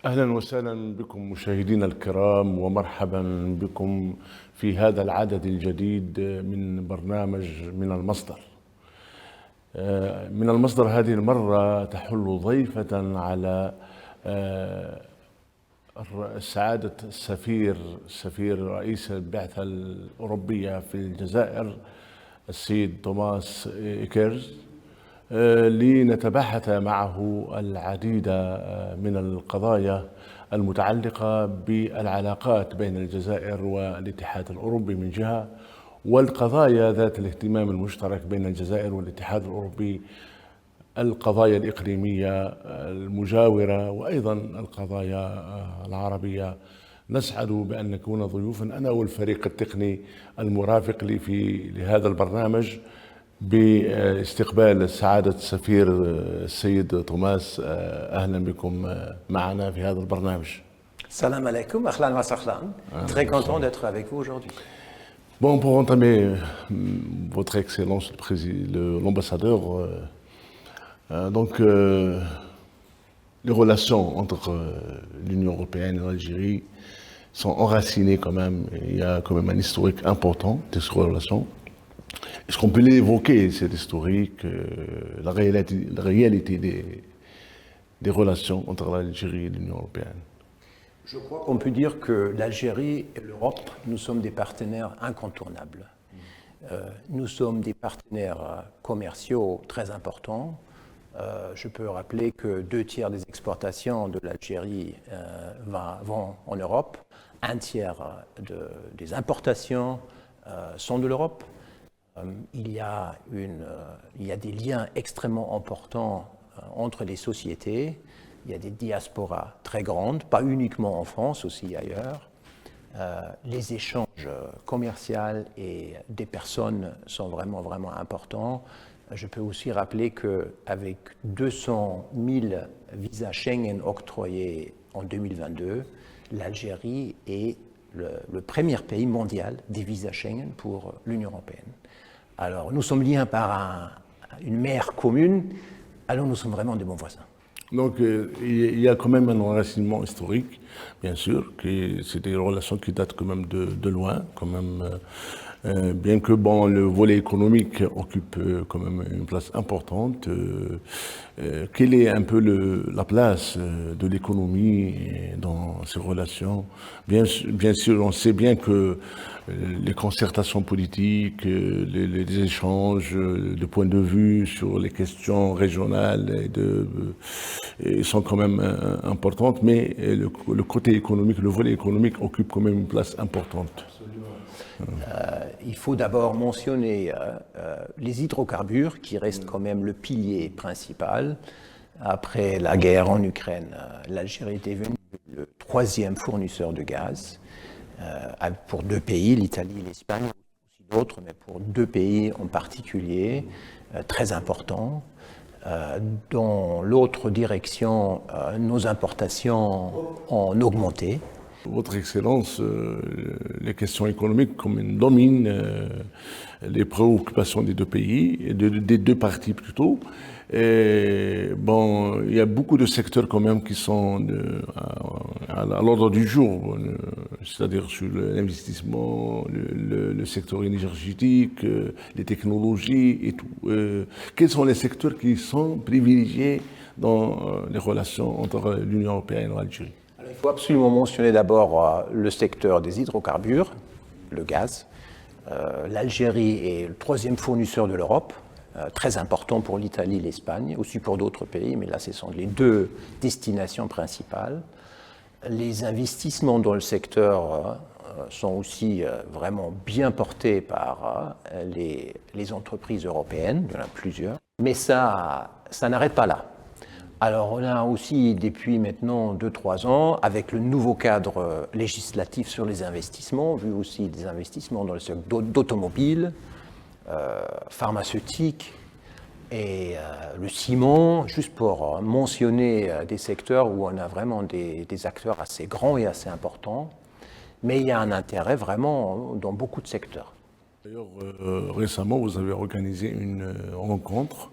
أهلا وسهلا بكم مشاهدينا الكرام، ومرحبا بكم في هذا العدد الجديد من برنامج من المصدر. من المصدر هذه المرة تحل ضيفة على سعادة سفير رئيس البعثة الأوروبية في الجزائر السيد توماس إيكيرز، لنتباحث معه العديد من القضايا المتعلقة بالعلاقات بين الجزائر والاتحاد الأوروبي من جهة، والقضايا ذات الاهتمام المشترك بين الجزائر والاتحاد الأوروبي، القضايا الإقليمية المجاورة وأيضا القضايا العربية. نسعد بأن نكون ضيوفا أنا والفريق التقني المرافق لي لهذا البرنامج باستقبال سعادة السفير السيد توماس. أهلا بكم معنا في هذا البرنامج. Salam alaikum, ahlan wa sahlan. Très content d'être avec vous aujourd'hui. Bon, pour entamer, Votre Excellence l'ambassadeur, les relations entre l'Union européenne et l'Algérie sont enracinées quand même. Il y a quand même un historique important de ces relations. Est-ce qu'on peut l'évoquer, cet historique, la réalité des relations entre l'Algérie et l'Union européenne? Je crois qu'on peut dire que l'Algérie et l'Europe, nous sommes des partenaires incontournables. Nous sommes des partenaires commerciaux très importants. Je peux rappeler que 2/3 des exportations de l'Algérie vont en Europe, 1/3 des importations sont de l'Europe. Il y a des liens extrêmement importants entre les sociétés. Il y a des diasporas très grandes, pas uniquement en France, aussi ailleurs. Les échanges commerciaux et des personnes sont vraiment, vraiment importants. Je peux aussi rappeler qu'avec 200 000 visas Schengen octroyés en 2022, l'Algérie est le premier pays mondial des visas Schengen pour l'Union européenne. Alors, nous sommes liés par une mer commune, alors nous sommes vraiment des bons voisins. Donc, il y a quand même un enracinement historique, bien sûr, c'est des relations qui datent quand même de loin, quand même, bien que le volet économique occupe quand même une place importante. Quelle est un peu la place de l'économie dans ces relations? Bien sûr, on sait bien que les concertations politiques, les échanges de points de vue sur les questions régionales sont quand même importantes, mais le côté économique, le volet économique occupe quand même une place importante. Il faut d'abord mentionner les hydrocarbures qui restent quand même le pilier principal. Après la guerre en Ukraine, l'Algérie est devenue le 3e fournisseur de gaz pour 2 pays, l'Italie et l'Espagne, aussi d'autres, mais pour 2 pays en particulier, très importants. Dans l'autre direction, nos importations ont augmenté. Votre Excellence, les questions économiques dominent les préoccupations des 2 pays, des 2 parties plutôt. Et il y a beaucoup de secteurs quand même qui sont à l'ordre du jour, c'est-à-dire sur l'investissement, le secteur énergétique, les technologies et tout. Quels sont les secteurs qui sont privilégiés dans les relations entre l'Union européenne et l'Algérie? Il faut absolument mentionner d'abord le secteur des hydrocarbures, le gaz. L'Algérie est le 3e fournisseur de l'Europe, très important pour l'Italie et l'Espagne, aussi pour d'autres pays, mais là ce sont les 2 destinations principales. Les investissements dans le secteur sont aussi vraiment bien portés par les entreprises européennes, il y en a plusieurs, mais ça n'arrête pas là. Alors on a aussi depuis maintenant 2-3 ans, avec le nouveau cadre législatif sur les investissements, vu aussi des investissements dans le secteur d'automobile, pharmaceutique et le ciment, juste pour mentionner des secteurs où on a vraiment des acteurs assez grands et assez importants, mais il y a un intérêt vraiment dans beaucoup de secteurs. D'ailleurs, récemment, vous avez organisé une rencontre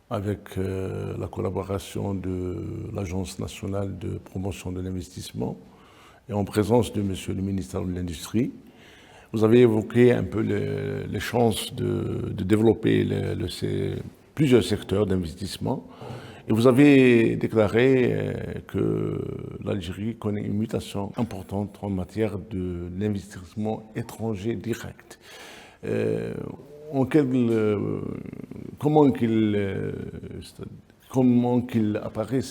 avec la collaboration de l'Agence nationale de promotion de l'investissement et en présence de Monsieur le ministre de l'Industrie. Vous avez évoqué un peu les chances de développer plusieurs secteurs d'investissement et vous avez déclaré que l'Algérie connaît une mutation importante en matière de l'investissement étranger direct. Comment qu'il apparaît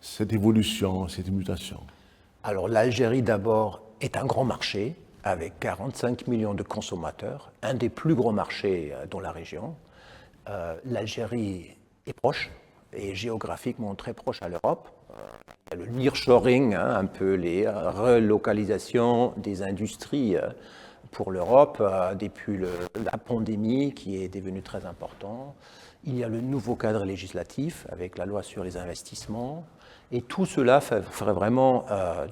cette évolution, cette mutation? Alors l'Algérie d'abord est un grand marché avec 45 millions de consommateurs, un des plus gros marchés dans la région. L'Algérie est proche et géographiquement très proche à l'Europe. Il y a le nearshoring, un peu les relocalisations des industries pour l'Europe depuis la pandémie qui est devenue très important. Il y a le nouveau cadre législatif avec la loi sur les investissements. Et tout cela ferait vraiment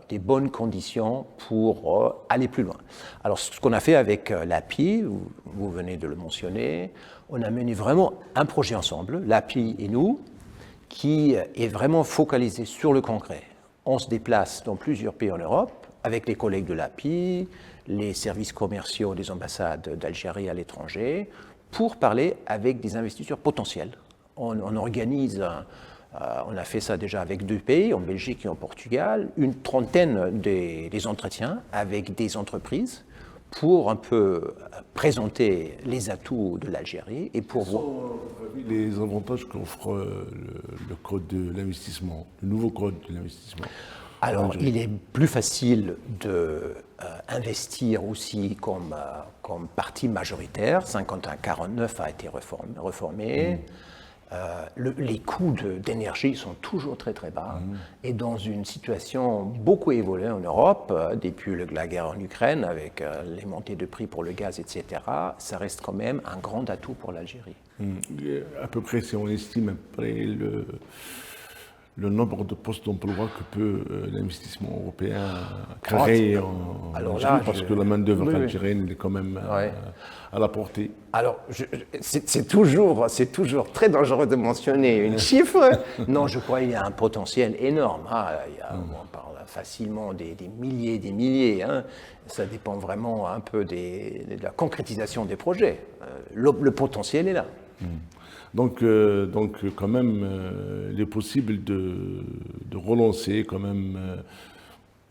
des bonnes conditions pour aller plus loin. Alors, ce qu'on a fait avec l'API, vous venez de le mentionner, on a mené vraiment un projet ensemble, l'API et nous, qui est vraiment focalisé sur le concret. On se déplace dans plusieurs pays en Europe avec les collègues de l'API, les services commerciaux des ambassades d'Algérie à l'étranger, pour parler avec des investisseurs potentiels. On organise... on a fait ça déjà avec 2 pays, en Belgique et en Portugal, une trentaine des entretiens avec des entreprises pour un peu présenter les atouts de l'Algérie et pour voir les avantages qu'offre le code de l'investissement, le nouveau code de l'investissement. Alors, il est plus facile d'investir aussi comme partie majoritaire. 51-49 a été reformé. Les coûts d'énergie sont toujours très très bas et dans une situation beaucoup évoluée en Europe, depuis la guerre en Ukraine avec les montées de prix pour le gaz, etc., ça reste quand même un grand atout pour l'Algérie. À peu près, si on estime après le nombre de postes d'emploi que peut l'investissement européen créer en Algérie, parce que la main-d'œuvre algérienne est quand même à la portée. Alors, c'est toujours très dangereux de mentionner une chiffre. Non, je crois qu'il y a un potentiel énorme. On parle facilement des milliers. Ça dépend vraiment un peu de la concrétisation des projets. Le potentiel est là. Donc, quand même, il est possible de relancer quand même.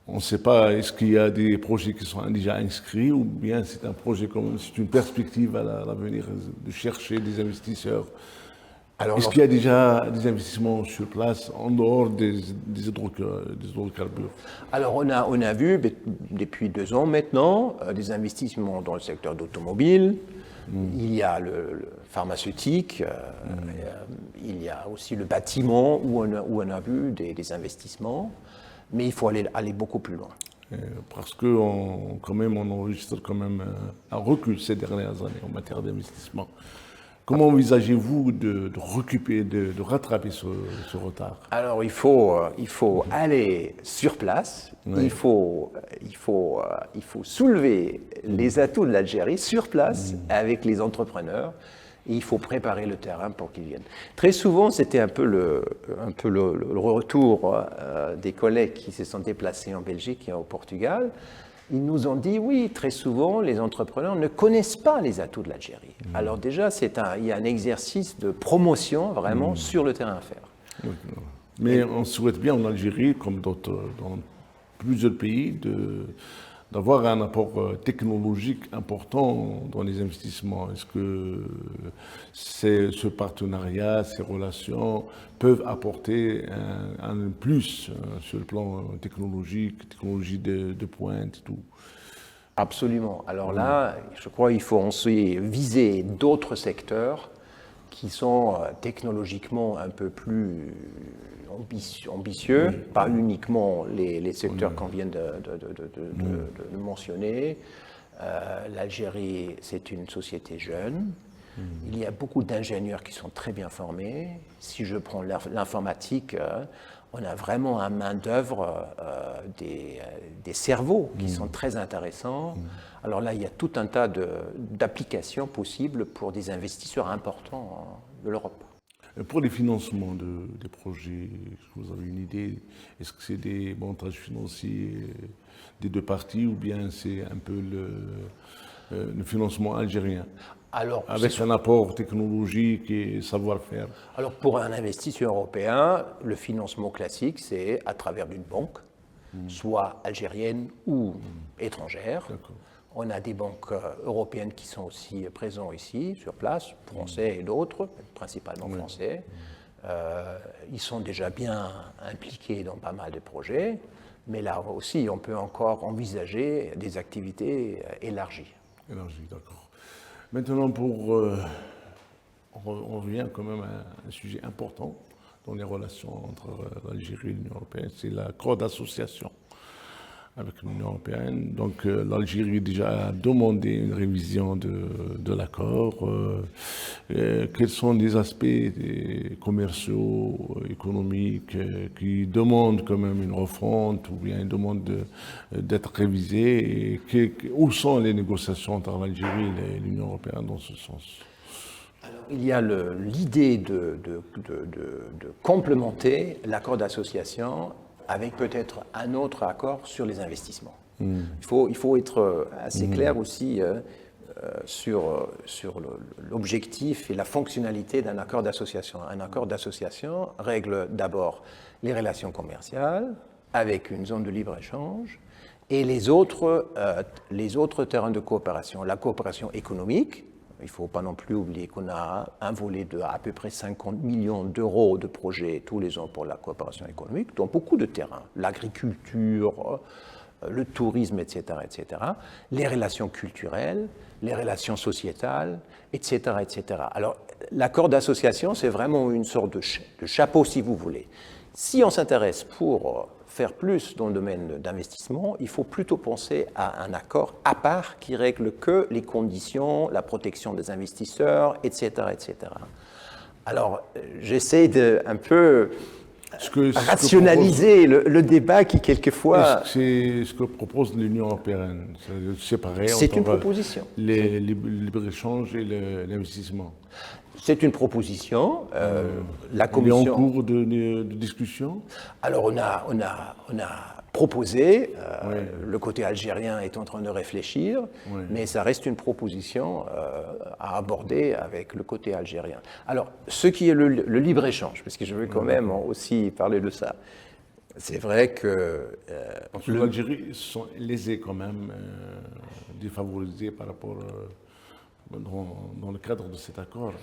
On ne sait pas, est-ce qu'il y a des projets qui sont déjà inscrits ou bien c'est un projet c'est une perspective à l'avenir de chercher des investisseurs. Est-ce qu'il y a déjà des investissements sur place en dehors des hydrocarbures? Alors on a vu depuis 2 ans maintenant des investissements dans le secteur d'automobile. Il y a le pharmautique, il y a aussi le bâtiment où on a vu des investissements, mais il faut aller beaucoup plus loin. Parce qu'on enregistre quand même un recul ces dernières années en matière d'investissement. Comment envisagez-vous de rattraper ce retard? Alors il faut aller sur place, il faut soulever les atouts de l'Algérie sur place avec les entrepreneurs et il faut préparer le terrain pour qu'ils viennent. Très souvent, c'était un peu le retour des collègues qui se sont déplacés en Belgique et au Portugal. Ils nous ont dit, oui, très souvent, les entrepreneurs ne connaissent pas les atouts de l'Algérie. Alors déjà, il y a un exercice de promotion vraiment sur le terrain à faire. Mais on souhaite bien en Algérie, comme dans plusieurs pays, d'avoir un apport technologique important dans les investissements. Est-ce que ce partenariat, ces relations peuvent apporter un plus sur le plan technologique, technologie de pointe et tout? Absolument. Alors là, je crois qu'il faut aussi viser d'autres secteurs qui sont technologiquement un peu plus ambitieux, pas uniquement les secteurs qu'on vient de mentionner. L'Algérie, c'est une société jeune. Il y a beaucoup d'ingénieurs qui sont très bien formés. Si je prends l'informatique, on a vraiment un main-d'œuvre, des cerveaux qui sont très intéressants. Alors là, il y a tout un tas d'applications possibles pour des investisseurs importants de l'Europe. Pour les financements des projets, est-ce que vous avez une idée? Est-ce que c'est des montages financiers des deux parties ou bien c'est un peu le financement algérien? Alors, avec un apport technologique et savoir-faire. Alors pour un investisseur européen, le financement classique, c'est à travers une banque, soit algérienne ou étrangère. On a des banques européennes qui sont aussi présentes ici, sur place, français et d'autres, principalement français. Ils sont déjà bien impliqués dans pas mal de projets, mais là aussi, on peut encore envisager des activités élargies. Élargies, d'accord. Maintenant, on revient quand même à un sujet important dans les relations entre l'Algérie et l'Union européenne, c'est l'accord d'association avec l'Union européenne. Donc l'Algérie déjà a demandé une révision de l'accord. Quels sont les aspects commerciaux, économiques qui demandent quand même une refonte ou bien une demande d'être révisés? Et où sont les négociations entre l'Algérie et l'Union européenne dans ce sens? Alors, il y a l'idée de complémenter l'accord d'association avec peut-être un autre accord sur les investissements. Il faut être assez clair aussi sur l'objectif et la fonctionnalité d'un accord d'association. Un accord d'association règle d'abord les relations commerciales avec une zone de libre-échange et les autres terrains de coopération. La coopération économique. Il ne faut pas non plus oublier qu'on a un volet de à peu près 50 millions d'euros de projets tous les ans pour la coopération économique, dans beaucoup de terrains, l'agriculture, le tourisme, etc., etc., les relations culturelles, les relations sociétales, etc., etc. Alors, l'accord d'association, c'est vraiment une sorte de chapeau, si vous voulez. Si on s'intéresse pour faire plus dans le domaine d'investissement, il faut plutôt penser à un accord à part qui règle que les conditions, la protection des investisseurs, etc., etc. Alors, j'essaie de un peu rationaliser le débat qui, quelquefois... C'est ce que propose l'Union européenne, séparer c'est une proposition. Le libre-échange et l'investissement. C'est une proposition. La Commission... Il est en cours de discussion? Alors, on a proposé, le côté algérien est en train de réfléchir, mais ça reste une proposition à aborder avec le côté algérien. Alors, ce qui est le libre-échange, parce que je veux quand même aussi parler de ça, c'est vrai que... Parce que l'Algérie sont lésés quand même, défavorisés par rapport... dans le cadre de cet accord.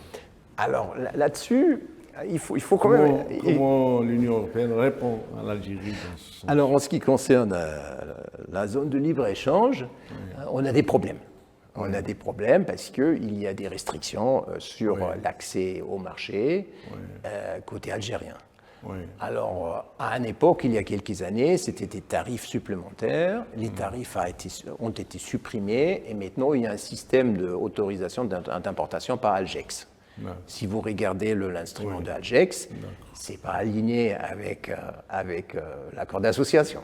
Alors là-dessus, il faut quand même... Comment l'Union européenne répond à l'Algérie dans ce sens? Alors en ce qui concerne la zone de libre-échange, on a des problèmes. On a des problèmes parce qu'il y a des restrictions sur l'accès au marché côté algérien. Alors, à une époque, il y a quelques années, c'était des tarifs supplémentaires. Les tarifs ont été supprimés et maintenant, il y a un système d'autorisation d'importation par Algex. Si vous regardez l'instrument de Algex, ce n'est pas aligné avec l'accord d'association.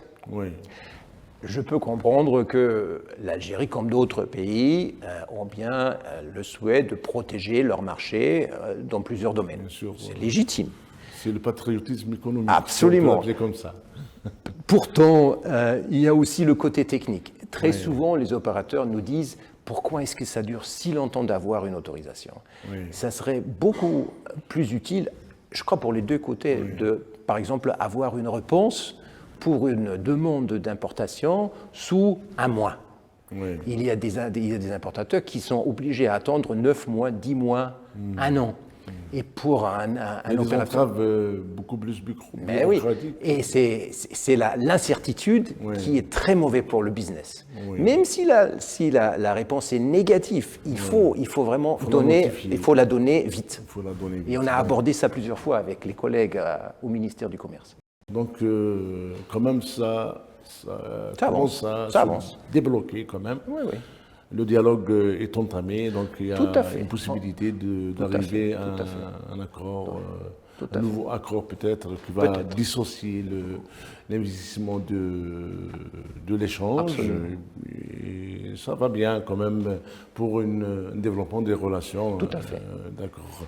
Je peux comprendre que l'Algérie, comme d'autres pays, ont bien le souhait de protéger leur marché dans plusieurs domaines. C'est légitime. C'est le patriotisme économique. Absolument. On peut l'appeler comme ça. Pourtant, il y a aussi le côté technique. Très souvent, les opérateurs nous disent pourquoi est-ce que ça dure si longtemps d'avoir une autorisation? Ça serait beaucoup plus utile, je crois, pour les deux côtés, de, par exemple, avoir une réponse pour une demande d'importation sous un mois. Il y a des importateurs qui sont obligés à attendre 9 mois, 10 mois, un an. Et pour un opérateur... beaucoup plus mais oui, et c'est l'incertitude qui est très mauvaise pour le business. Même si la réponse est négative, il faut vraiment la donner vite. Et on a abordé ça plusieurs fois avec les collègues au ministère du Commerce. Donc, quand même, ça commence à se débloquer quand même. le dialogue est entamé, donc il y Tout à a fait. une possibilité Tout à d'arriver fait, à tout à fait. un accord, Tout un à nouveau accord peut-être qui va Peut-être. dissocier l'investissement de l'échange. Absolument. Et ça va bien quand même pour un développement des relations. Tout à fait. D'accord.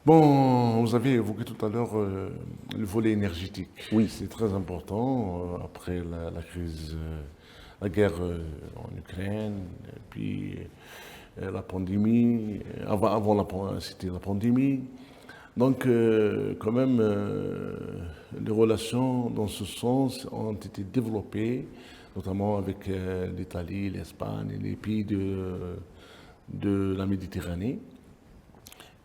Bon, vous avez évoqué tout à l'heure le volet énergétique. Oui. C'est très important après la crise, la guerre en Ukraine, et puis la pandémie. C'était la pandémie. Donc, quand même, les relations dans ce sens ont été développées, notamment avec l'Italie, l'Espagne et les pays de la Méditerranée.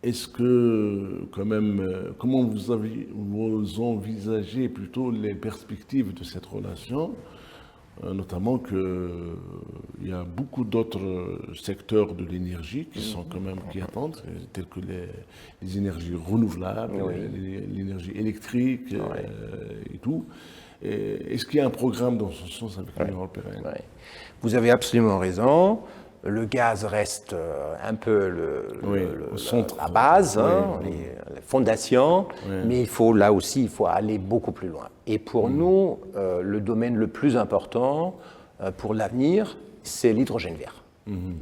Est-ce que, quand même, comment vous envisagez plutôt les perspectives de cette relation, notamment qu'il y a beaucoup d'autres secteurs de l'énergie qui sont quand même qui attendent, tels que les énergies renouvelables, Oui. l'énergie électrique et tout. Est-ce qu'il y a un programme dans ce sens avec l'Union européenne? Ouais. Vous avez absolument raison. Le gaz reste un peu au centre. la base, Oui. les fondations, Oui. mais là aussi, il faut aller beaucoup plus loin. Et pour nous, le domaine le plus important pour l'avenir, c'est l'hydrogène vert.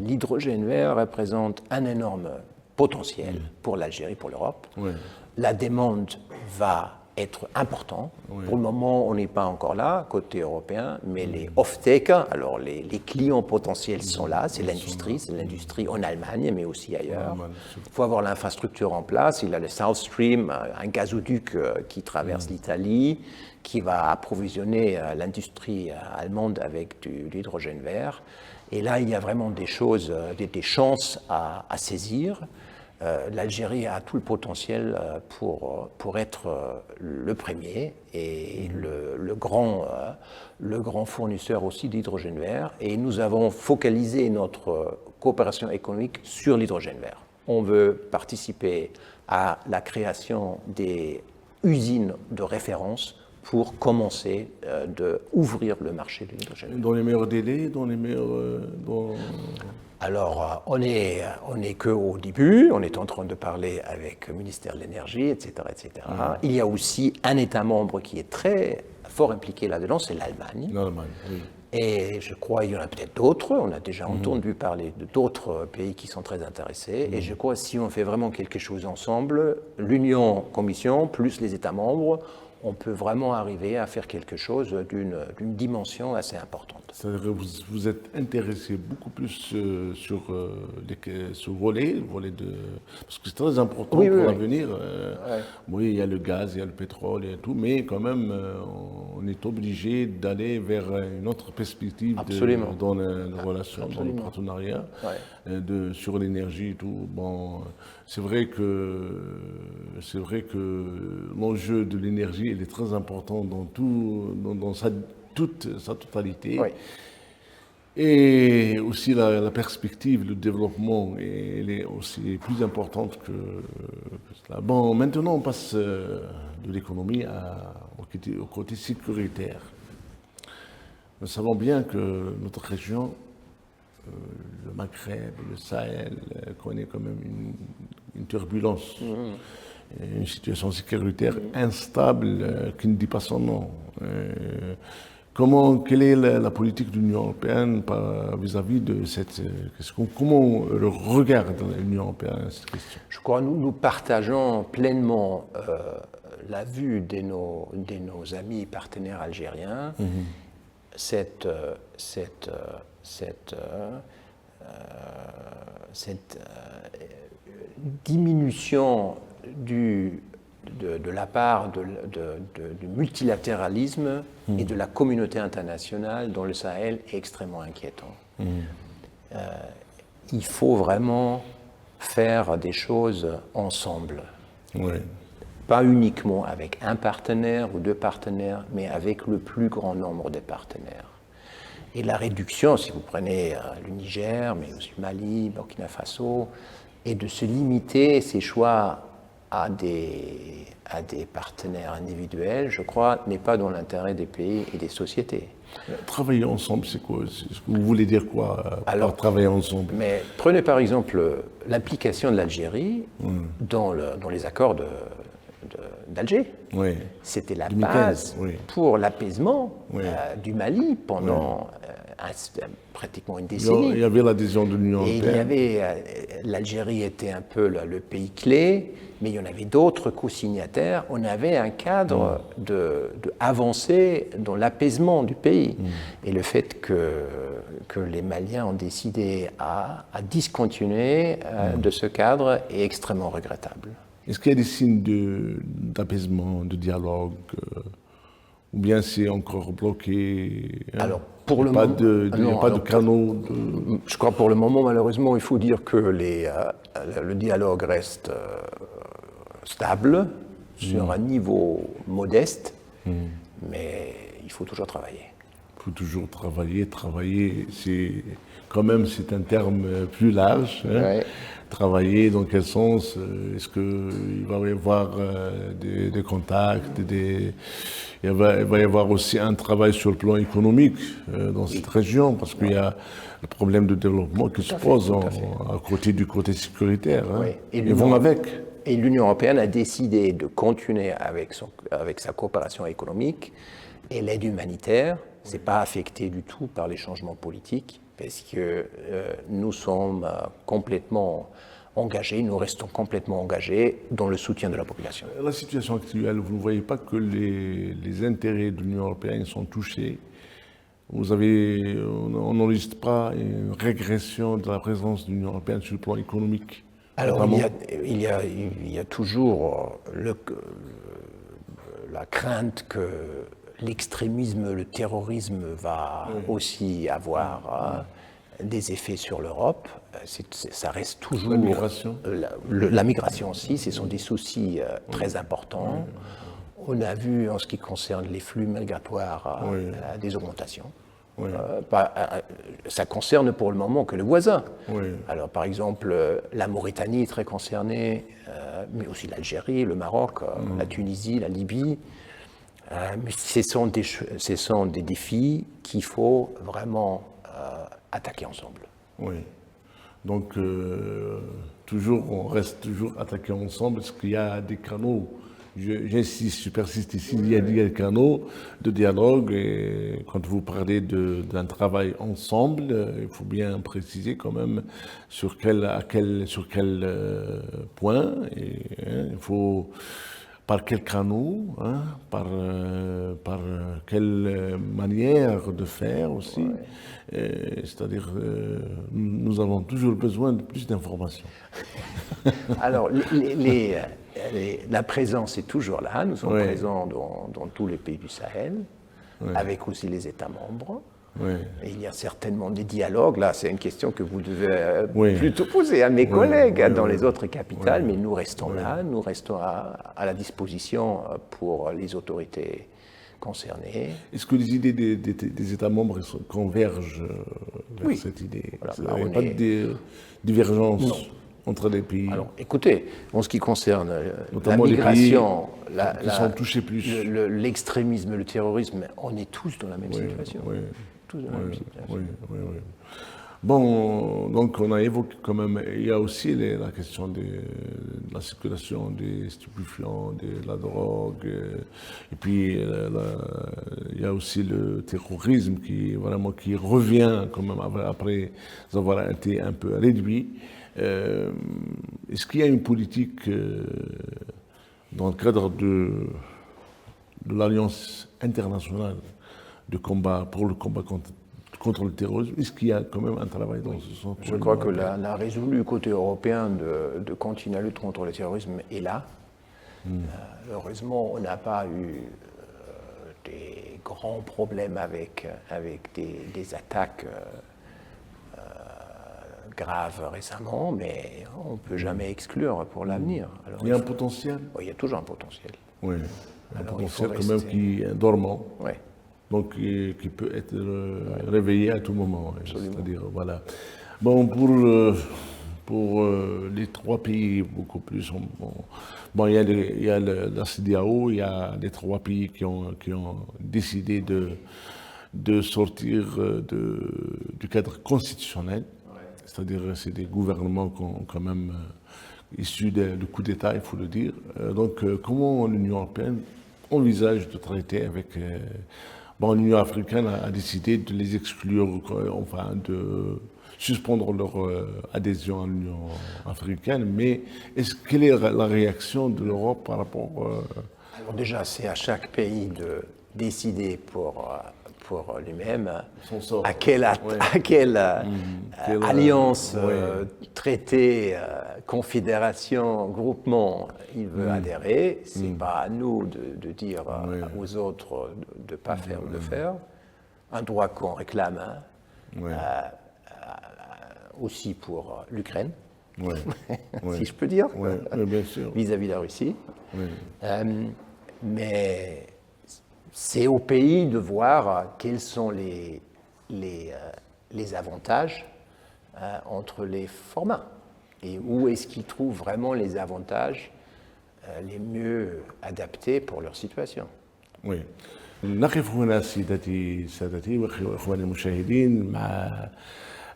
L'hydrogène vert représente un énorme potentiel pour l'Algérie, pour l'Europe. Oui. La demande va être importante. Pour le moment, on n'est pas encore là, côté européen, mais les off-take, alors les clients potentiels sont là, c'est l'industrie en Allemagne, mais aussi ailleurs. Il faut avoir l'infrastructure en place. Il y a le South Stream, un gazoduc qui traverse l'Italie, qui va approvisionner l'industrie allemande avec de l'hydrogène vert. Et là, il y a vraiment des choses, des chances à saisir. L'Algérie a tout le potentiel pour être le premier et le grand fournisseur aussi d'hydrogène vert. Et nous avons focalisé notre coopération économique sur l'hydrogène vert. On veut participer à la création des usines de référence pour commencer d'ouvrir le marché de l'hydrogène. Dans les meilleurs délais, Alors, on est qu'au début, on est en train de parler avec le ministère de l'Énergie, etc., etc. Il y a aussi un État membre qui est très fort impliqué là-dedans, c'est l'Allemagne. L'Allemagne, oui. Et je crois qu'il y en a peut-être d'autres. On a déjà entendu parler d'autres pays qui sont très intéressés. Et je crois que si on fait vraiment quelque chose ensemble, l'Union, Commission, plus les États membres, on peut vraiment arriver à faire quelque chose d'une dimension assez importante. C'est-à-dire que vous êtes intéressé beaucoup plus sur ce volet parce que c'est très important pour l'avenir. Oui, il y a le gaz, il y a le pétrole et tout, mais quand même, on est obligé d'aller vers une autre perspective dans les relations, dans le partenariat, sur l'énergie et tout. Bon, c'est vrai que l'enjeu de l'énergie, il est très important dans toute sa totalité. Oui. Et aussi la perspective, le développement, elle est aussi plus importante que cela. Bon, maintenant on passe de l'économie au côté sécuritaire. Nous savons bien que notre région, le Maghreb, le Sahel, connaît quand même une turbulence. Une situation sécuritaire instable qui ne dit pas son nom. Quelle est la politique de l'Union européenne vis-à-vis de cette question? Comment regarde l'Union européenne cette question? Je crois que nous partageons pleinement la vue de nos amis et partenaires algériens. Cette diminution de la part du multilatéralisme et de la communauté internationale dans le Sahel est extrêmement inquiétant. Il faut vraiment faire des choses ensemble. Oui. Pas uniquement avec un partenaire ou deux partenaires, mais avec le plus grand nombre de partenaires. Et la réduction, si vous prenez le Niger, mais aussi le Mali, Burkina Faso, est de se limiter ces choix à des partenaires individuels, je crois, n'est pas dans l'intérêt des pays et des sociétés. Travailler ensemble, c'est quoi? Vous voulez dire quoi par travailler ensemble? Mais prenez par exemple l'implication de l'Algérie dans les accords d'Alger. Oui. C'était la 2015, base oui. pour l'apaisement Oui. du Mali pendant pratiquement une décennie. Il y avait l'adhésion de l'Union Et européenne. l'Algérie était un peu le pays clé, mais il y en avait d'autres co-signataires. On avait un cadre de avancée dans l'apaisement du pays. Et le fait que les Maliens ont décidé à discontinuer de ce cadre est extrêmement regrettable. Est-ce qu'il y a des signes d'apaisement, de dialogue, ou bien c'est encore bloqué? Alors, pour le Il n'y a moment, pas de canaux. Je crois pour le moment, malheureusement, il faut dire que le dialogue reste stable, sur un niveau modeste, mais il faut toujours travailler. Il faut toujours travailler. Travailler, c'est un terme plus large. Hein. Ouais. Travailler, dans quel sens? Est-ce qu'il va y avoir des contacts, il va y avoir aussi un travail sur le plan économique dans cette région, parce qu'il y a le problème de développement qui se pose à côté du côté sécuritaire. Hein. Oui. Ils vont avec. Et l'Union européenne a décidé de continuer avec sa coopération économique et l'aide humanitaire. Ce n'est pas affecté du tout par les changements politiques, parce que nous sommes complètement engagés, nous restons complètement engagés dans le soutien de la population. La situation actuelle, vous ne voyez pas que les intérêts de l'Union européenne sont touchés? On n'enregistre pas une régression de la présence de l'Union européenne sur le plan économique? Alors, il y a toujours la crainte que l'extrémisme, le terrorisme va aussi avoir des effets sur l'Europe. Ça reste toujours... La migration. La migration aussi, ce sont des soucis très importants. On a vu, en ce qui concerne les flux migratoires, des augmentations. Oui. Ça concerne pour le moment que le voisin. Oui. Alors, par exemple, la Mauritanie est très concernée, mais aussi l'Algérie, le Maroc, la Tunisie, la Libye. Mais ce sont des défis qu'il faut vraiment attaquer ensemble. Oui. Donc, on reste toujours attaqué ensemble, parce qu'il y a des canaux. J'insiste, je persiste ici, il y a des canaux de dialogue, et quand vous parlez d'un travail ensemble, il faut bien préciser quand même sur quel point, il faut par quel canot, hein, par quelle manière de faire aussi. C'est-à-dire, nous avons toujours besoin de plus d'informations. Alors, la présence est toujours là. Nous sommes présents dans tous les pays du Sahel, avec aussi les États membres. Oui. Et il y a certainement des dialogues. Là, c'est une question que vous devez plutôt poser à mes collègues dans les autres capitales, mais nous restons là, nous restons à la disposition pour les autorités concernées. Est-ce que les idées des États membres convergent vers cette idée? Voilà, Il n'y a pas de divergence entre les pays? Alors, écoutez, en ce qui concerne la Notamment migration, qui sont touchés plus. l'extrémisme, le terrorisme, on est tous dans la même situation. Tous dans la même situation. Oui. Bon, donc on a évoqué quand même, il y a aussi la question de la circulation des stupéfiants, de la drogue, et puis il y a aussi le terrorisme qui revient quand même après avoir été un peu réduit. Est-ce qu'il y a une politique dans le cadre de l'Alliance internationale pour le combat contre le terrorisme? Est-ce qu'il y a quand même un travail dans ce sens? Je crois que la résolu côté européen de continuer la lutte contre le terrorisme est là. Heureusement, on n'a pas eu des grands problèmes avec des attaques graves récemment, mais on ne peut jamais exclure pour l'avenir. Il y a un potentiel? Oui, il y a toujours un potentiel. Oui, un Alors, potentiel quand même qui est dormant. Oui. Donc qui peut être réveillé à tout moment. Absolument. C'est-à-dire, voilà. Bon, pour les trois pays, beaucoup plus. Bon, il y a la CEDEAO, il y a les trois pays qui ont décidé de sortir du cadre constitutionnel. C'est-à-dire c'est des gouvernements qui ont quand même issus du coup d'État, il faut le dire. Donc comment l'Union européenne envisage de traiter avec... bon, l'Union africaine a décidé de les exclure, enfin de suspendre leur adhésion à l'Union africaine, mais quelle est la réaction de l'Europe par rapport... Alors déjà, c'est à chaque pays de décider pour lui-même à quelle alliance, traité, confédération, groupement il veut adhérer. C'est pas à nous de dire aux autres de ne pas faire ou de faire. Un droit qu'on réclame aussi pour l'Ukraine, si je peux dire, bien sûr. vis-à-vis de la Russie. Mais c'est au pays de voir quels sont les avantages entre les formats et où est-ce qu'ils trouvent vraiment les avantages les mieux adaptés pour leur situation. Oui. نقف هنا سادتي واخواني المشاهدين مع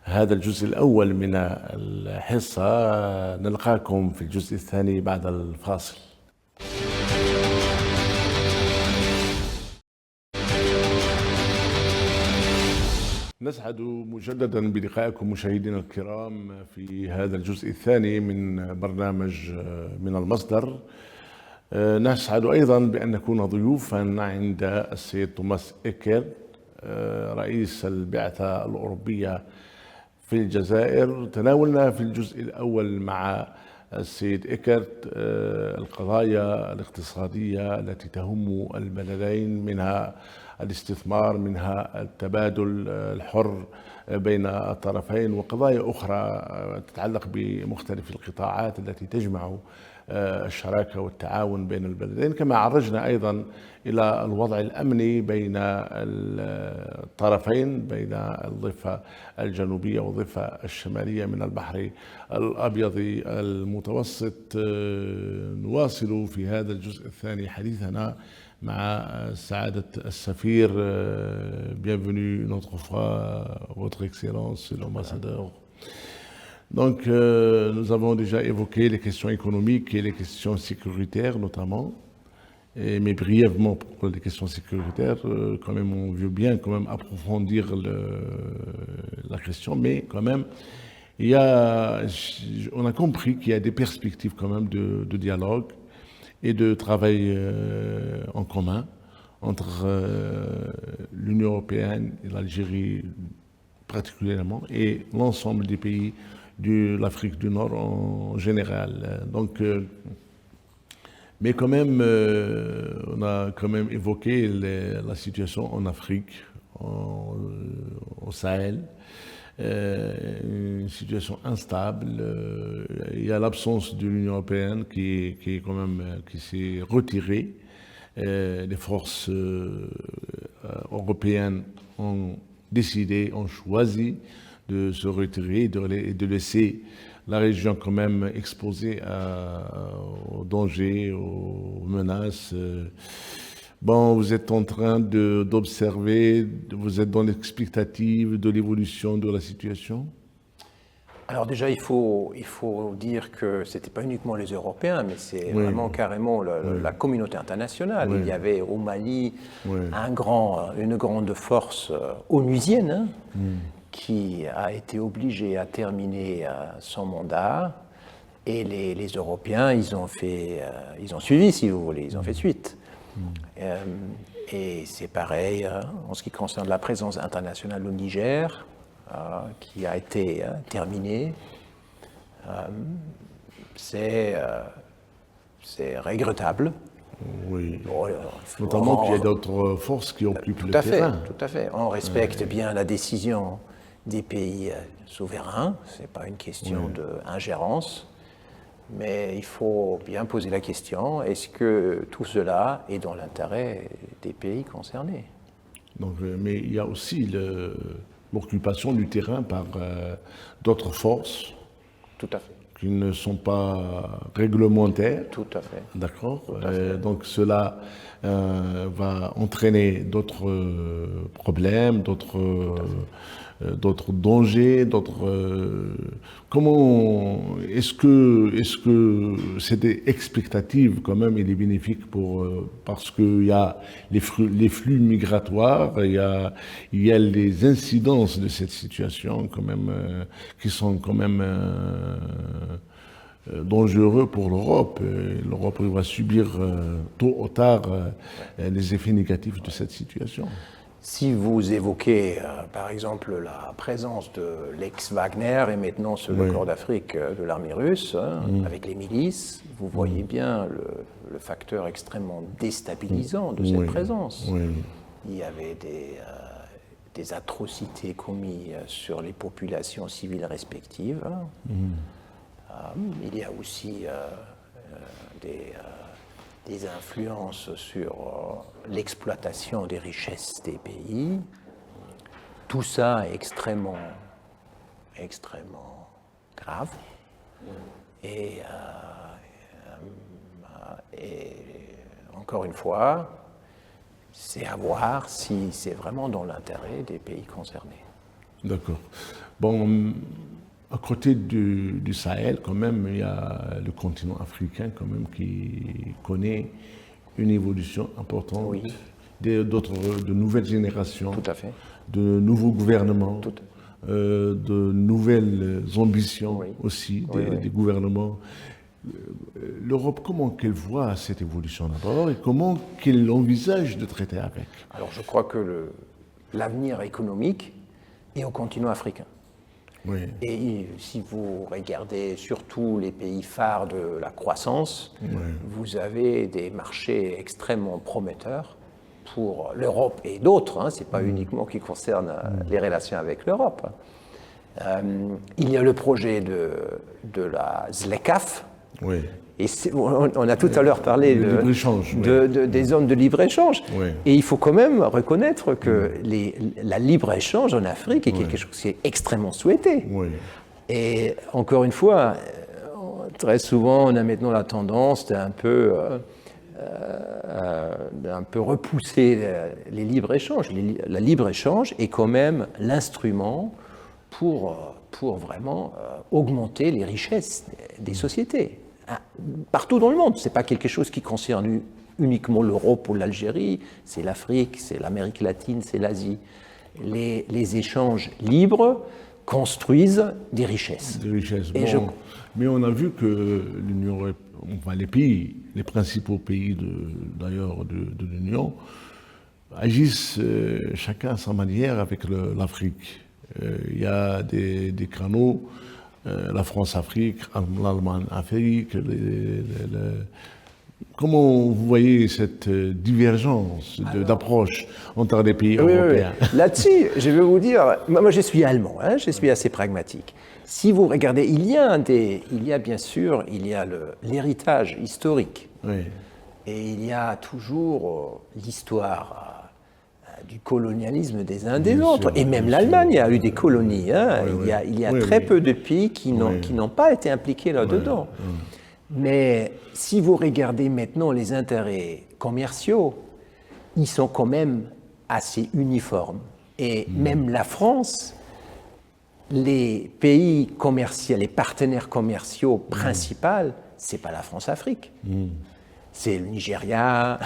هذا الجزء الأول من الحصة. نلقاكم في الجزء الثاني بعد الفاصل. نسعد مجددا بلقائكم مشاهدينا الكرام في هذا الجزء الثاني من برنامج من المصدر. نسعد أيضا بأن نكون ضيوفا عند السيد توماس إيكر رئيس البعثة الأوروبية في الجزائر. تناولنا في الجزء الأول مع السيد إيكرت القضايا الاقتصادية التي تهم البلدين، منها الاستثمار، منها التبادل الحر بين الطرفين، وقضايا أخرى تتعلق بمختلف القطاعات التي تجمع الشراكة والتعاون بين البلدين. كما عرجنا أيضا إلى الوضع الأمني بين الطرفين، بين الضفة الجنوبية والضفة الشمالية من البحر الأبيض المتوسط. نواصل في هذا الجزء الثاني حديثنا مع سعادة السفير. Bienvenue une autre fois, Votre Excellence, l'ambassadeur. Donc, nous avons déjà évoqué les questions économiques et les questions sécuritaires notamment, mais brièvement pour les questions sécuritaires, quand même on veut bien quand même approfondir la question, mais quand même on a compris qu'il y a des perspectives quand même de dialogue et de travail en commun entre l'Union européenne et l'Algérie particulièrement et l'ensemble des pays de l'Afrique du Nord en général. Donc, mais quand même, on a quand même évoqué la situation en Afrique, au Sahel, une situation instable. Il y a l'absence de l'Union européenne qui s'est retirée. Les forces européennes ont décidé, ont choisi de se retirer et de laisser la région quand même exposée aux dangers, aux menaces. Bon, vous êtes en train d'observer, vous êtes dans l'expectative de l'évolution de la situation? Alors déjà, il faut dire que ce n'était pas uniquement les Européens, mais c'est vraiment carrément la communauté internationale. Il y avait au Mali une grande force onusienne qui a été obligée à terminer son mandat. Et les Européens, ils ont suivi, si vous voulez, ils ont fait suite. Et c'est pareil en ce qui concerne la présence internationale au Niger, qui a été terminée. C'est regrettable. Oui. Bon, notamment qu'il y a d'autres forces qui occupent le terrain. Tout à fait. On respecte bien la décision des pays souverains. Ce n'est pas une question d'ingérence. Mais il faut bien poser la question, est-ce que tout cela est dans l'intérêt des pays concernés? Donc, mais il y a aussi l'occupation du terrain par d'autres forces Tout à fait. qui ne sont pas réglementaires. Tout à fait. D'accord. Donc cela va entraîner d'autres problèmes, d'autres dangers, comment est-ce que cette expectative quand même il est bénéfique parce qu'il y a les flux migratoires, il y a les incidences de cette situation quand même qui sont quand même dangereux pour l'Europe. L'Europe va subir tôt ou tard les effets négatifs de cette situation. Si vous évoquez, par exemple, la présence de l'ex-Wagner et maintenant sur le corps d'Afrique de l'armée russe, avec les milices, vous voyez bien le facteur extrêmement déstabilisant de cette présence. Il y avait des atrocités commises sur les populations civiles respectives. Il y a aussi des influences sur l'exploitation des richesses des pays. Tout ça est extrêmement grave. Et encore une fois, c'est à voir si c'est vraiment dans l'intérêt des pays concernés. D'accord. Bon, à côté du Sahel, quand même, il y a le continent africain, quand même, qui connaît une évolution importante. Oui. De nouvelles générations, Tout à fait. de nouveaux gouvernements, Tout à de nouvelles ambitions aussi, des gouvernements. L'Europe, comment qu'elle voit cette évolution d'abord et comment qu'elle envisage de traiter avec? Alors je crois que l'avenir économique est au continent africain. Oui. Et si vous regardez surtout les pays phares de la croissance, vous avez des marchés extrêmement prometteurs pour l'Europe et d'autres. Ce n'est pas uniquement qui concerne les relations avec l'Europe. Il y a le projet de la ZLECAf. Oui. Et on a tout à l'heure parlé des zones de libre-échange. Oui. Et il faut quand même reconnaître que la libre-échange en Afrique est quelque chose qui est extrêmement souhaité. Oui. Et encore une fois, très souvent, on a maintenant la tendance d'un peu repousser les libre-échanges. La libre-échange est quand même l'instrument pour vraiment augmenter les richesses des sociétés. Partout dans le monde, ce n'est pas quelque chose qui concerne uniquement l'Europe ou l'Algérie, c'est l'Afrique, c'est l'Amérique latine, c'est l'Asie. Les échanges libres construisent des richesses. Mais on a vu que l'Union européenne, les principaux pays d'ailleurs de l'Union, agissent chacun à sa manière avec l'Afrique. Il y a des canaux, la France-Afrique, l'Allemagne-Afrique. Comment vous voyez cette divergence d'approche entre les pays européens? Là-dessus, je vais vous dire, moi je suis allemand, je suis assez pragmatique. Si vous regardez, il y a bien sûr l'héritage historique. Oui. Et il y a toujours l'histoire du colonialisme des uns des autres. Et même l'Allemagne a eu des colonies. Il y a très peu de pays qui n'ont pas été impliqués là-dedans. Mais si vous regardez maintenant les intérêts commerciaux, ils sont quand même assez uniformes. Et même la France, les pays commerciaux, les partenaires commerciaux principaux, c'est pas la France-Afrique. C'est le Nigeria,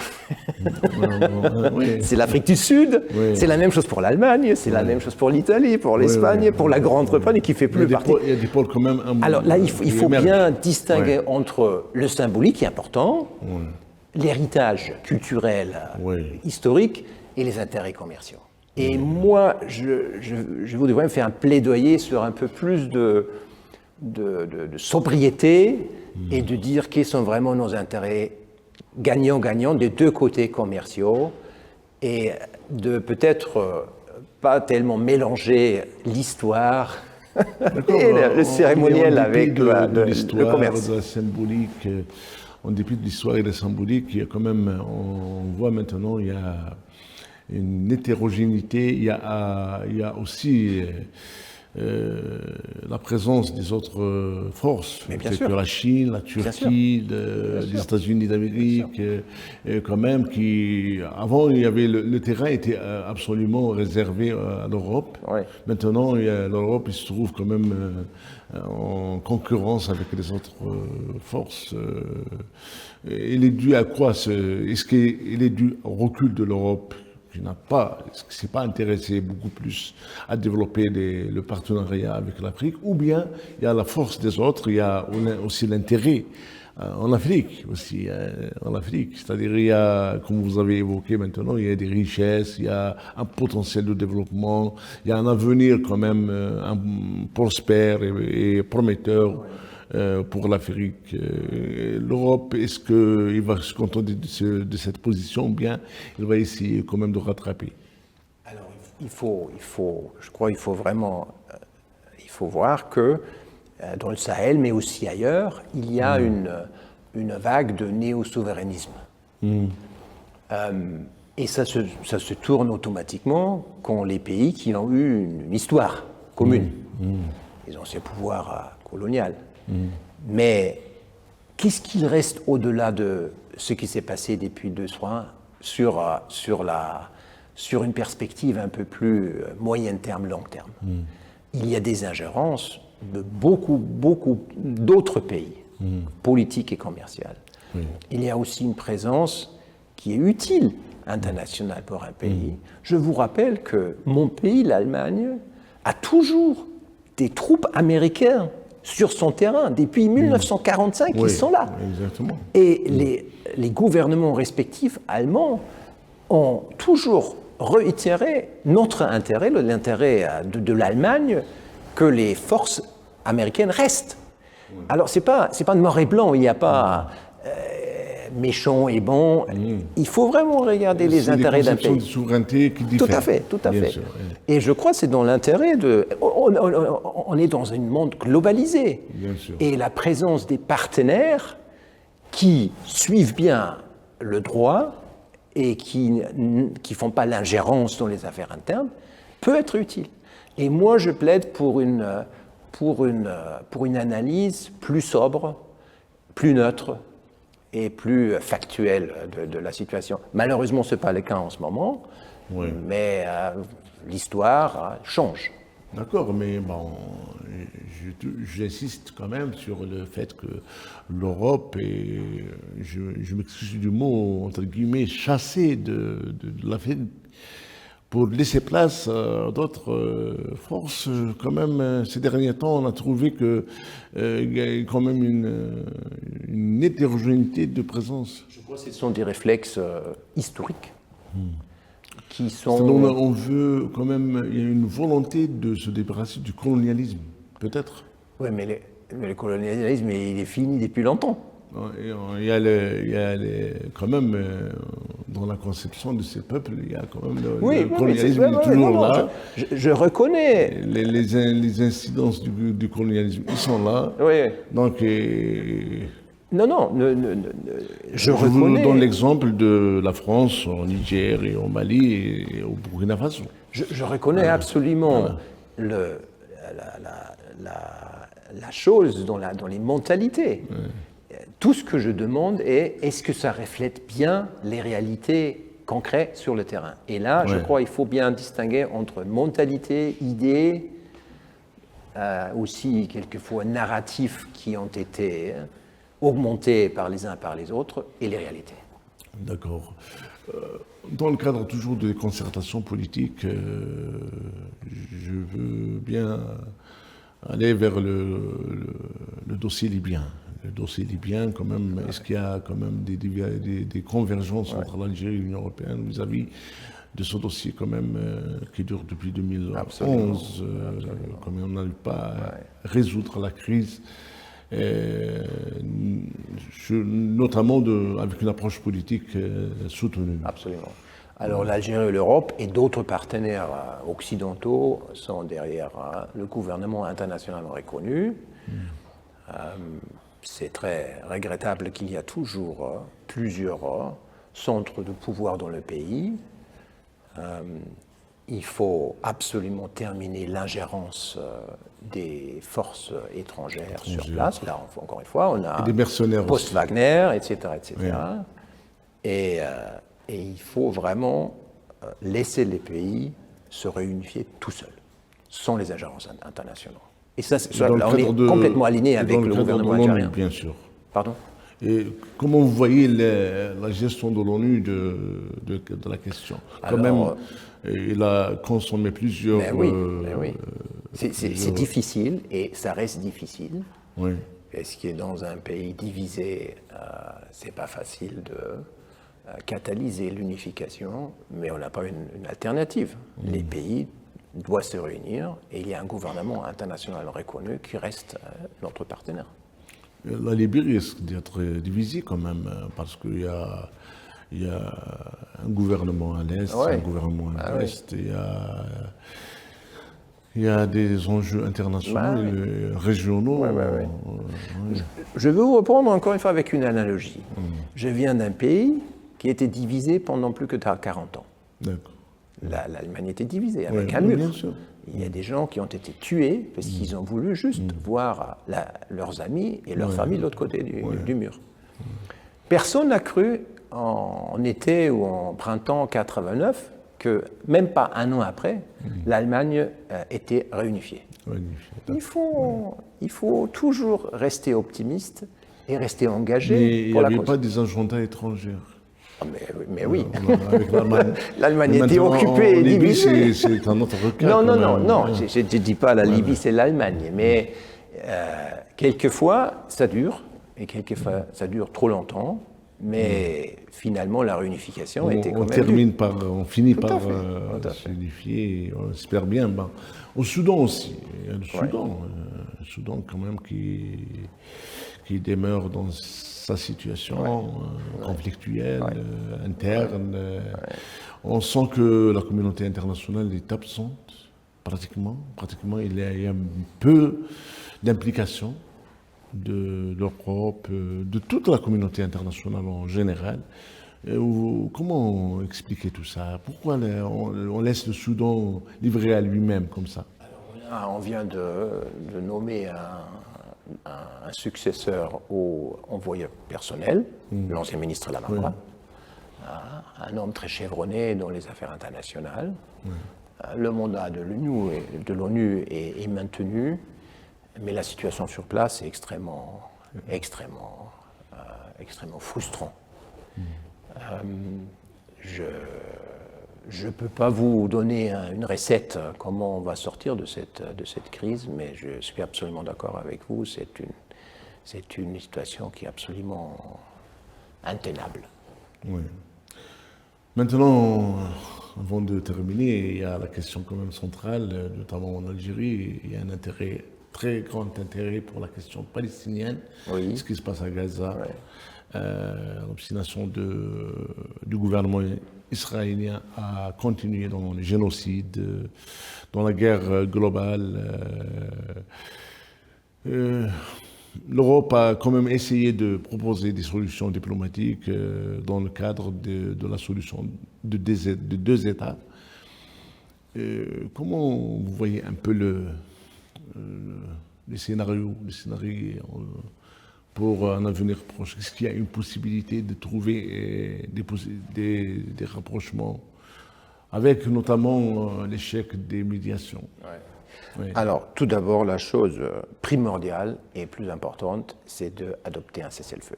c'est l'Afrique du Sud, c'est la même chose pour l'Allemagne, c'est la même chose pour l'Italie, pour l'Espagne, pour la Grande-Bretagne qui fait plus partie. Il y a des pôles quand même. Alors là, il faut bien distinguer entre le symbolique qui est important, l'héritage culturel, historique et les intérêts commerciaux. Et moi, je voudrais vraiment faire un plaidoyer sur un peu plus de sobriété et de dire quels sont vraiment nos intérêts gagnant-gagnant des deux côtés commerciaux et de peut-être pas tellement mélanger l'histoire et le cérémoniel avec le commerce. De la symbolique, en dépit de l'histoire et de la symbolique, il y a quand même, on voit maintenant, il y a une hétérogénéité, il y a aussi la présence des autres forces, telles que la Chine, la Turquie, les États-Unis d'Amérique, quand même, avant, il y avait le terrain était absolument réservé à l'Europe. Ouais. Maintenant, l'Europe, il se trouve quand même en concurrence avec les autres forces. Il est dû à quoi est-ce qu'il est dû au recul de l'Europe qui ne s'est pas intéressé beaucoup plus à développer le partenariat avec l'Afrique, ou bien il y a la force des autres, il y a aussi l'intérêt en Afrique aussi, en Afrique. C'est-à-dire, il y a, comme vous avez évoqué maintenant, il y a des richesses, il y a un potentiel de développement, il y a un avenir quand même prospère et prometteur pour l'Afrique. L'Europe, est-ce qu'il va se contenter de cette position, ou bien il va essayer quand même de rattraper? Alors, je crois qu'il faut vraiment, il faut voir que dans le Sahel, mais aussi ailleurs, il y a une vague de néo-souverainisme. Et ça se tourne automatiquement quand les pays qui ont eu une histoire commune, les anciens pouvoirs coloniaux. Mais qu'est-ce qu'il reste au-delà de ce qui s'est passé depuis 2-3 ans sur une perspective un peu plus moyen terme, long terme? Il y a des ingérences de beaucoup d'autres pays, politiques et commerciales. Il y a aussi une présence qui est utile internationale pour un pays. Je vous rappelle que mon pays, l'Allemagne, a toujours des troupes américaines sur son terrain. Depuis 1945, ils sont là. Exactement. Et les gouvernements respectifs allemands ont toujours réitéré notre intérêt, l'intérêt de l'Allemagne, que les forces américaines restent. Alors, c'est pas noir et blanc, il n'y a pas méchant et bon. Il faut vraiment regarder les intérêts d'un pays. De souveraineté qui diffèrent. Tout à fait. Sûr, oui. Et je crois que c'est dans l'intérêt de... On est dans un monde globalisé. Bien sûr. Et la présence des partenaires qui suivent bien le droit et qui ne font pas l'ingérence dans les affaires internes peut être utile. Et moi, je plaide pour une analyse plus sobre, plus neutre et plus factuelle de la situation. Malheureusement, ce n'est pas le cas en ce moment, mais l'histoire change. D'accord, mais bon, j'insiste quand même sur le fait que l'Europe est, je m'excuse du mot, entre guillemets, chassée de l'Afrique pour laisser place à d'autres forces. Quand même, ces derniers temps, on a trouvé qu'il y a quand même une hétérogénéité de présence. Je crois que ce sont des réflexes historiques qui sont... On veut quand même, il y a une volonté de se débarrasser du colonialisme, peut-être. Oui, mais le colonialisme, il est fini depuis longtemps. Il y a quand même, dans la conception de ces peuples, il y a quand même le colonialisme est toujours là. Je reconnais. Les incidences du colonialisme, ils sont là. Oui. Donc, je reconnais. vous donne l'exemple de la France, au Niger et au Mali et au Burkina Faso. Je reconnais absolument la chose dans les mentalités. Tout ce que je demande est-ce que ça reflète bien les réalités concrètes sur le terrain? Et là, je crois qu'il faut bien distinguer entre mentalité, idées, aussi quelquefois narratifs qui ont été augmentés par les uns par les autres, et les réalités. D'accord. Dans le cadre toujours des concertations politiques, je veux bien aller vers le dossier libyen. Le dossier libyen, quand même, est-ce qu'il y a quand même des convergences entre l'Algérie et l'Union européenne vis-à-vis de ce dossier, quand même, qui dure depuis 2011, comme on n'arrive pas à résoudre la crise, notamment avec une approche politique soutenue. Absolument. Alors l'Algérie et l'Europe et d'autres partenaires occidentaux sont derrière le gouvernement international reconnu. C'est très regrettable qu'il y a toujours plusieurs centres de pouvoir dans le pays. il faut absolument terminer l'ingérence des forces étrangères sur place. Là, encore une fois, on a des mercenaires post-Wagner, etc. etc. Oui. Et il faut vraiment laisser les pays se réunifier tout seuls, sans les ingérences internationales. Et ça, là, on est complètement aligné avec le gouvernement algérien. Bien sûr. Pardon ? Et comment vous voyez la gestion de l'ONU de la question? Quand même, il a consommé plusieurs... Mais oui. C'est difficile, et ça reste difficile. Oui. Parce que dans un pays divisé, c'est pas facile de catalyser l'unification, mais on n'a pas une alternative. Les pays doivent se réunir, et il y a un gouvernement international reconnu qui reste notre partenaire. La Libye risque d'être divisée quand même, parce qu'il y a un gouvernement à l'Est, un gouvernement à l'Ouest, il y a des enjeux internationaux et régionaux. Je veux vous répondre encore une fois avec une analogie. Je viens d'un pays qui était divisé pendant plus que 40 ans. D'accord. L'Allemagne était divisée avec un mur. Bien sûr. Il y a des gens qui ont été tués parce qu'ils ont voulu juste voir leurs amis et leur famille de l'autre côté du mur. Personne n'a cru en été ou en printemps 89 que, même pas un an après, l'Allemagne était réunifiée. Il faut toujours rester optimiste et rester engagé pour la cause. Mais il n'y avait pas des agendas étrangers. Mais oui, avec l'Allemagne. L'Allemagne était occupée et divisée. C'est un autre cas. Non, je ne dis pas la Libye, c'est l'Allemagne. Mais quelquefois, ça dure, et quelquefois, ça dure trop longtemps. Mais finalement, la réunification était quand même on finit par s'unifier, on espère bien. Ben, au Soudan aussi, il y a le Soudan quand même qui demeure dans sa situation conflictuelle, interne. On sent que la communauté internationale est absente, pratiquement. Il y a un peu d'implication de l'Europe, de toute la communauté internationale en général. Comment expliquer tout ça? Pourquoi on laisse le Soudan livré à lui-même comme ça? On vient de nommer un successeur au envoyé personnel, l'ancien ministre Lamamra, un homme très chevronné dans les affaires internationales. Le mandat de l'ONU est maintenu, mais la situation sur place est extrêmement frustrant. Je ne peux pas vous donner une recette comment on va sortir de cette crise, mais je suis absolument d'accord avec vous. C'est une situation qui est absolument intenable. Oui. Maintenant, avant de terminer, il y a la question quand même centrale, notamment en Algérie. Il y a un intérêt, très grand intérêt pour la question palestinienne, ce qui se passe à Gaza. L'obstination du gouvernement israélien à continuer dans le génocide, dans la guerre globale. L'Europe a quand même essayé de proposer des solutions diplomatiques dans le cadre de la solution de deux États. Comment vous voyez un peu les scénarios pour un avenir proche? Est-ce qu'il y a une possibilité de trouver des rapprochements avec notamment l'échec des médiations? Alors, tout d'abord, la chose primordiale et plus importante, c'est d'adopter un cessez-le-feu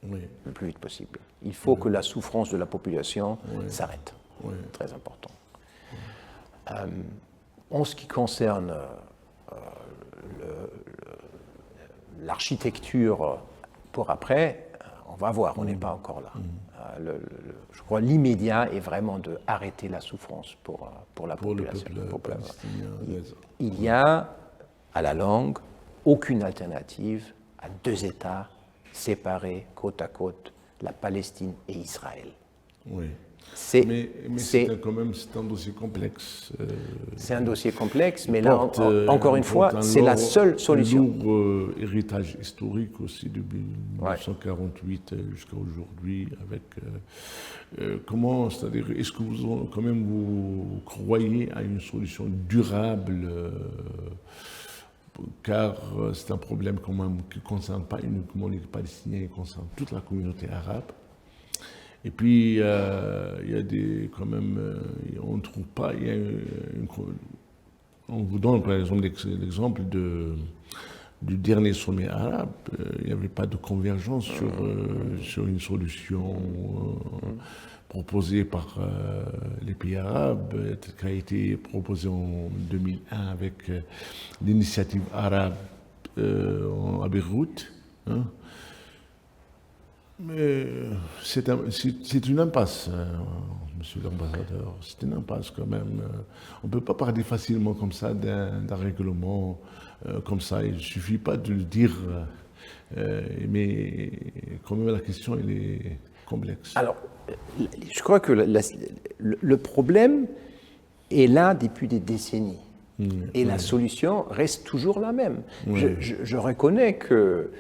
le plus vite possible. Il faut que la souffrance de la population s'arrête. Très important. En ce qui concerne l'architecture pour après, on va voir, on n'est pas encore là. Je crois l'immédiat est vraiment d'arrêter la souffrance pour la population. Il n'y a, à la longue, aucune alternative à deux États séparés côte à côte, la Palestine et Israël. Oui. C'est Mais quand même, c'est un dossier complexe. c'est un dossier complexe, mais là, Porte, encore une fois, c'est la seule solution. Un lourd héritage historique aussi depuis Ouais. 1948 jusqu'à aujourd'hui. Avec comment, c'est-à-dire, est-ce que quand même vous croyez à une solution durable, car c'est un problème quand même qui ne concerne pas uniquement les Palestiniens, il concerne toute la communauté arabe. Et puis, il y a des, quand même, on ne trouve pas, on vous donne par exemple l'exemple du dernier sommet arabe, il n'y avait pas de convergence sur une solution proposée par les pays arabes, qui a été proposée en 2001 avec l'initiative arabe à Beyrouth. Hein. Mais c'est une impasse, monsieur l'ambassadeur, c'est une impasse quand même. On ne peut pas parler facilement comme ça d'un règlement comme ça. Il ne suffit pas de le dire, mais quand même la question elle est complexe. Alors, je crois que le problème est là depuis des décennies. Et la solution reste toujours la même. Je reconnais que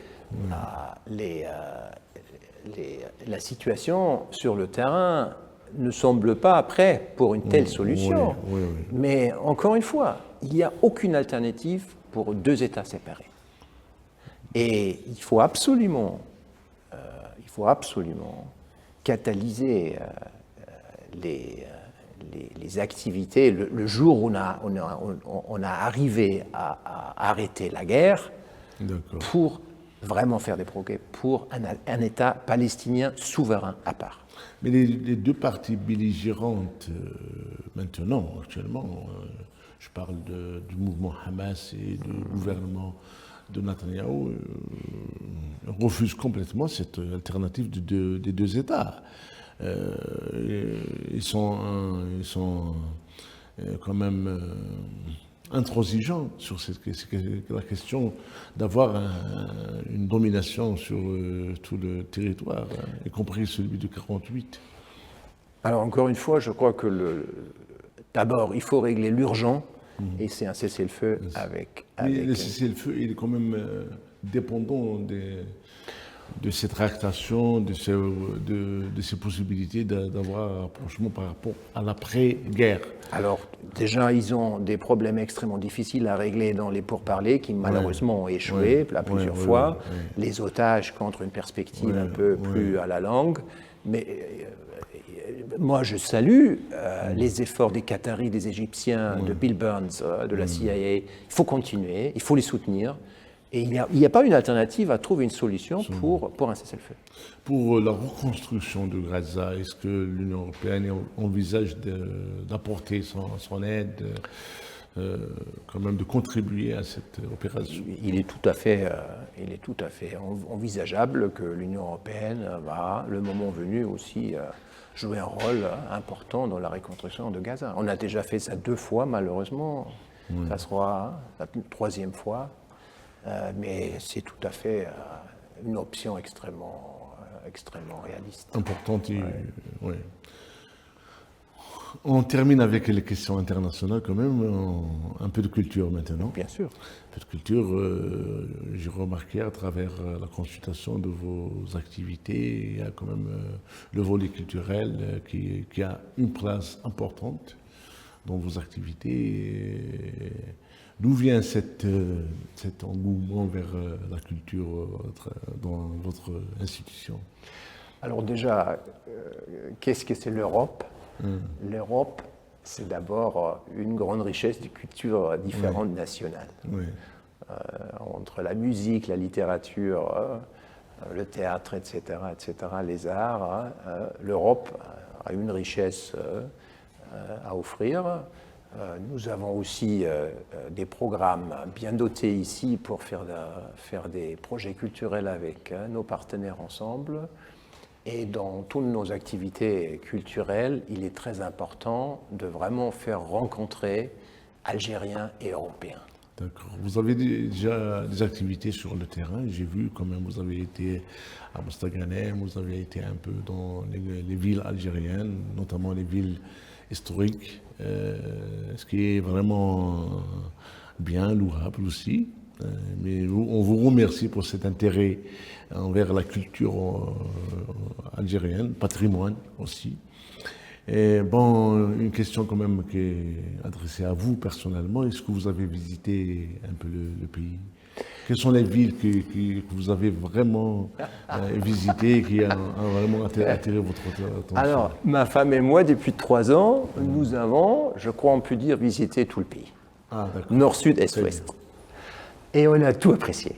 la situation sur le terrain ne semble pas prête pour une telle solution. Mais encore une fois, il n'y a aucune alternative pour deux États séparés. Et il faut absolument catalyser les activités. Le jour où on a arrivé à arrêter la guerre, pour vraiment faire des progrès pour un État palestinien souverain à part. Mais les deux parties belligérantes maintenant, actuellement, je parle du mouvement Hamas et du gouvernement de Netanyahou, refusent complètement cette alternative des deux États. Ils sont quand même intransigeants sur la question d'avoir une domination sur tout le territoire, y compris celui de 48. Alors encore une fois, je crois que d'abord, il faut régler l'urgent, et c'est un cessez-le-feu avec... Mais le cessez-le-feu, il est quand même dépendant de cette tractation, de ces possibilités d'avoir un rapprochement par rapport à l'après-guerre. Alors, déjà, ils ont des problèmes extrêmement difficiles à régler dans les pourparlers qui, malheureusement, ont échoué plusieurs fois. Les otages contre une perspective un peu plus à la longue. Mais moi, je salue les efforts des Qataris, des Égyptiens, de Bill Burns, de la CIA. Il faut continuer, il faut les soutenir. Et il n'y a pas une alternative à trouver une solution pour un cessez-le-feu. Pour la reconstruction de Gaza, est-ce que l'Union européenne envisage d'apporter son aide, quand même de contribuer à cette opération? Il est tout à fait envisageable que l'Union européenne va, le moment venu, aussi jouer un rôle important dans la reconstruction de Gaza. On a déjà fait ça 2 fois, malheureusement. Ça sera la 3e fois. Mais c'est tout à fait une option extrêmement réaliste. Importante, oui. On termine avec les questions internationales quand même, un peu de culture maintenant. Bien sûr. Un peu de culture, j'ai remarqué à travers la consultation de vos activités, il y a quand même le volet culturel qui a une place importante dans vos activités. D'où vient cet engouement vers la culture dans votre institution? Alors déjà, qu'est-ce que c'est l'Europe? L'Europe, c'est d'abord une grande richesse de cultures différentes nationales. Entre la musique, la littérature, le théâtre, etc., les arts, l'Europe a une richesse à offrir. Nous avons aussi des programmes bien dotés ici pour faire des projets culturels avec nos partenaires ensemble. Et dans toutes nos activités culturelles, il est très important de vraiment faire rencontrer Algériens et Européens. D'accord. Vous avez déjà des activités sur le terrain. J'ai vu quand même, vous avez été à Mostaganem, vous avez été un peu dans les villes algériennes, notamment les villes historiques, ce qui est vraiment bien, louable aussi. Mais on vous remercie pour cet intérêt envers la culture algérienne, patrimoine aussi. Et bon, une question quand même qui est adressée à vous personnellement. Est-ce que vous avez visité un peu le pays? Quelles sont les villes que vous avez vraiment visitées et qui ont vraiment attiré votre attention? Alors, ma femme et moi, depuis 3 ans, nous avons, je crois on peut dire, visité tout le pays. Ah, d'accord. Nord, sud, est, ouest. Et on a tout apprécié.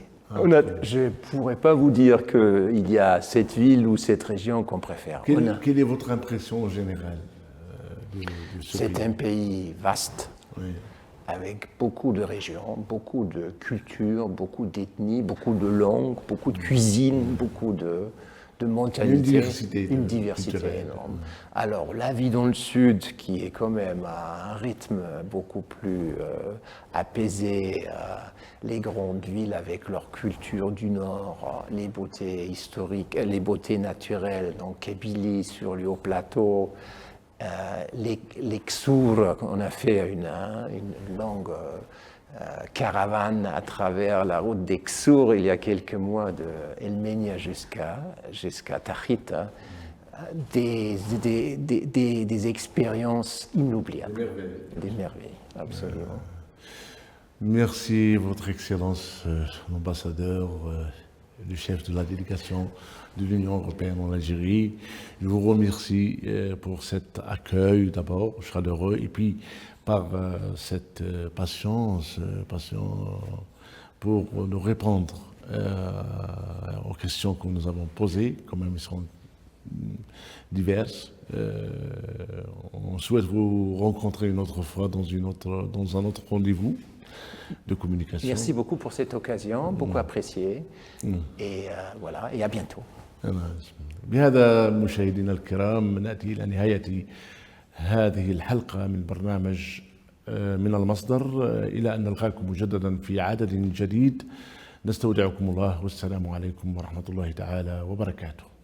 Je ne pourrais pas vous dire qu'il y a cette ville ou cette région qu'on préfère. Quelle est votre impression générale de ce pays? C'est un pays vaste, Oui. avec beaucoup de régions, beaucoup de cultures, beaucoup d'ethnies, beaucoup de langues, beaucoup de cuisine, beaucoup de mentalités. Une diversité énorme. Alors, la vie dans le sud, qui est quand même à un rythme beaucoup plus apaisé, les grandes villes avec leur culture du nord, les beautés historiques, les beautés naturelles, donc Kabylie sur le haut plateau, les Ksours, on a fait une longue caravane à travers la route des Ksours il y a quelques mois de El Menia jusqu'à Tahit, des expériences inoubliables, des merveilles, absolument. Merci, Votre Excellence, l'ambassadeur, le chef de la délégation de l'Union européenne en Algérie. Je vous remercie pour cet accueil d'abord chaleureux et puis par cette patience pour nous répondre aux questions que nous avons posées, quand même elles sont diverses. On souhaite vous rencontrer une autre fois dans un autre rendez-vous de communication. Merci beaucoup pour cette occasion, beaucoup appréciée. Et voilà, et à bientôt. بهذا مشاهدينا الكرام نأتي إلى نهاية هذه الحلقة من برنامج من المصدر إلى أن نلقاكم مجددا في عدد جديد. نستودعكم الله والسلام عليكم ورحمة الله تعالى وبركاته.